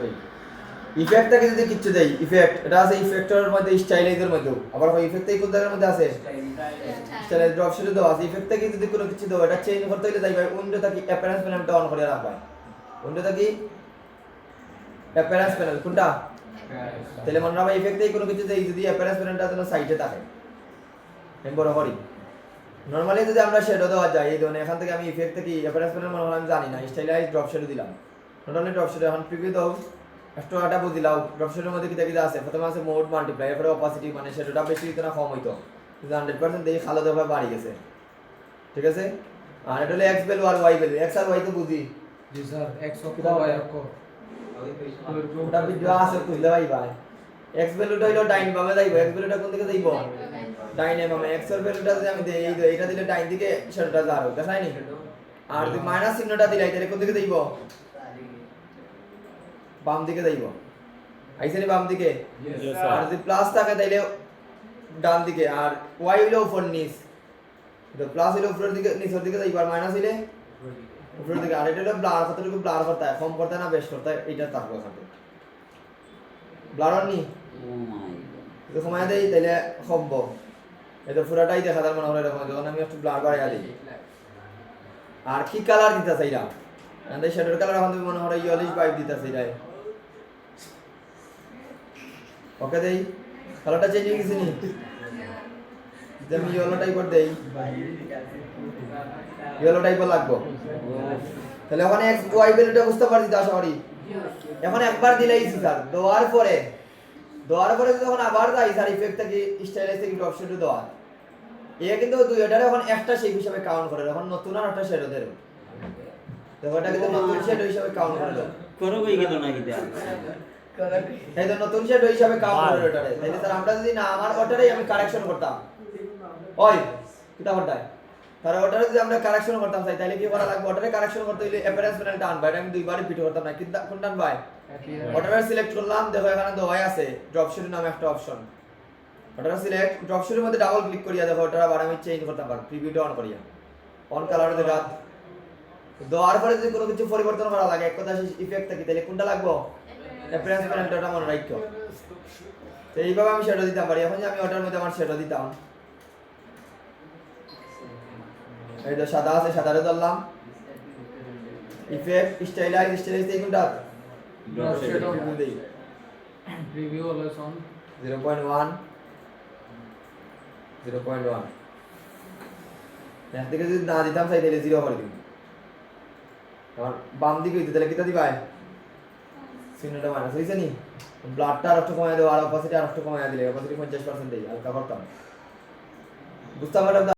দেই ইফেক্ট থেকে যদি কিছু দেই ইফেক্ট এটা আছে ইফেক্টর মধ্যে স্টাইলাইজের মধ্যে আবার ওই ইফেক্ট এই কোন জায়গার মধ্যে আছে স্টাইলাইজ ড্রপ শেডে দাও আছে ইফেক্ট থেকে যদি কোনো কিছু দাও এটা চেঞ্জ করতে হলে যাইবা উইন্ডো থেকে অ্যাপিয়ারেন্স প্যানেলটা অন করে রাখবা উইন্ডো থেকে অ্যাপিয়ারেন্স প্যানেল কোনটা তাহলে মনে রাখবা ইফেক্ট থেকে কোনো কিছু দেই যদি অ্যাপিয়ারেন্স প্যানেলটা যেন সাইডে থাকে আমি বড় করি নরমালি যদি আমরা শ্যাডো দেওয়া যায় এই ধরনের এখান থেকে আমি ইফেক্ট থেকে অ্যাপিয়ারেন্স প্যানেল মনে হয় আমি জানি না স্টাইলাইজ ড্রপ শ্যাডো দিলাম নরমালি ড্রপ শ্যাডো এখন প্রিভিউ দাও এক্সট্রাটা বুঝিলাও ড্রপ শ্যাডোর মধ্যে কি কি আছে প্রথমে আছে মোড মাল্টিপ্লাই এরপরে অপাসিটি মানে শ্যাডোটা বেশি হইতো না কম হইতো 100% দেখি খালো দেওয়া বাড়ি গেছে ঠিক আছে আর এটা হলো এক্স ভ্যালু আর ওয়াই ভ্যালু এক্স আর ওয়াই তো বুঝি জি স্যার এক্স অক্ষ ওয়াই অক্ষ ওটা ভিডিও আছে বুঝলে ভাই এক্স ভ্যালুটা হলো ডাইন বামে যাইবো এক্স ভ্যালুটা কোন দিকে যাইবো ডাইনে বামে এক্স এর ভ্যালুটা যদি আমি দেই এই এটা দিলে ডাইন দিকে শ্যাডোটা যা হবে তাই না আর যদি মাইনাস চিহ্নটা দিলাই তাহলে কোন দিকে যাইবো বাম দিকে যাইবো আইছে নি বাম দিকে আর যদি প্লাস থাকে তাইলে ডান দিকে আর ওয়াই হইলো উপর নিচ তো প্লাস হইলো উপরের দিকে নিচের দিকে যাইবো আর মাইনাস হইলে উপরের দিকে আর এটা হলো ব্লার কতটুকু ব্লার করতে হয় কম করতে না বেশ করতে হয় এইটা থাকবে এখানে ব্লার নি যদি কমায় দেই তাহলে কমবো এটা পুরাটাই দেখা যায় মনে হয় এরকম যখন আমি একটু ব্লার বাড়াইয়া দিই আর কি কালার দিতে চাইরা আমাদের শ্যাডোর কালার এখন তুমি মনে হয় ইয়েলোইশ ভাইব দিতে চাইরাই ওকে দেই কালারটা চেঞ্জ হয়ে গেছে নি যদি আমি ইয়েলো টাইপের দেই ইয়েলো টাইপের লাগবো তাহলে ওখানে এক্স ওয়াই ভ্যালুটা বুঝতে পারছি তো আশা করি এখন একবার দিলেই স্যার দেওয়ার পরে যখন আবার যাই স্যার ইফেক্ট থেকে স্টাইলাইজ থেকে ড্রপ শেডো দেওয়া এ কিন্তু দুইটারে এখন একটা শেপ হিসেবে কাউন্ট করে এখন নতুন আর একটা শেডো দেব দেখো এটা কিন্তু নতুন শেডো হিসেবে কাউন্ট করে দাও করো কই গেল না কিটা এই তো নতুন শেডো হিসেবে কাউন্ট করে ওটারে তাইলে স্যার আমরা যদি না আমার ওটারেই আমি কারেকশন করতাম ওই কিটা করতাম তাহলে ওটারে যদি আমরা কারেকশন করতাম চাই তাহলে কি করা লাগবে ওটারে কারেকশন করতে হলে অ্যাপিয়ারেন্স প্যানেলটা আনবা এটা আমি দুইবার রিপিট করতাম না কিন্তু কোনটা আনবাই ওটারে সিলেক্ট করলাম দেখো এখানে দেওয়াই আছে ড্রপ শেডো নামে একটা অপশন ওটারে সিলেক্ট ড্রপ শেডোর মধ্যে ডাবল ক্লিক করিয়া দেখো ওটারে আবার আমি চেঞ্জ করতে পারবো প্রিভিউটা অন করিয়া অন কালার দে রাত দেওয়ার পরে যদি কোনো কিছু পরিবর্তন করা লাগে এক কথা ইফেক্ট থাকে তাহলে কোনটা লাগবে অ্যাপিয়ারেন্স প্যানেলটা মনে রাখো তো এইভাবে আমি শ্যাডো দিতাম পারি এখন যে আমি ওটার মধ্যে আমার শ্যাডো দিতাম এই তো সাদা আছে সাদারে ধরলাম ইফেক্ট স্টাইলাইজ এই কোনটা ড্রপ শেডো দেই প্রিভিউ অলওয়েজ অন 0.1 এখান থেকে যদি না দিতাম চাই তাহলে 0 করে দিই আর বাম দিকে হইতে তাহলে কিটা দিবাই চিহ্নটা মাইনাস হইছে নি ব্লাডটা আর একটু কমায় দাও আর অপোজিট আর একটু কমায় দিলে অপোজিট 50% দেই হালকা করতাম বুঝতে পারলাম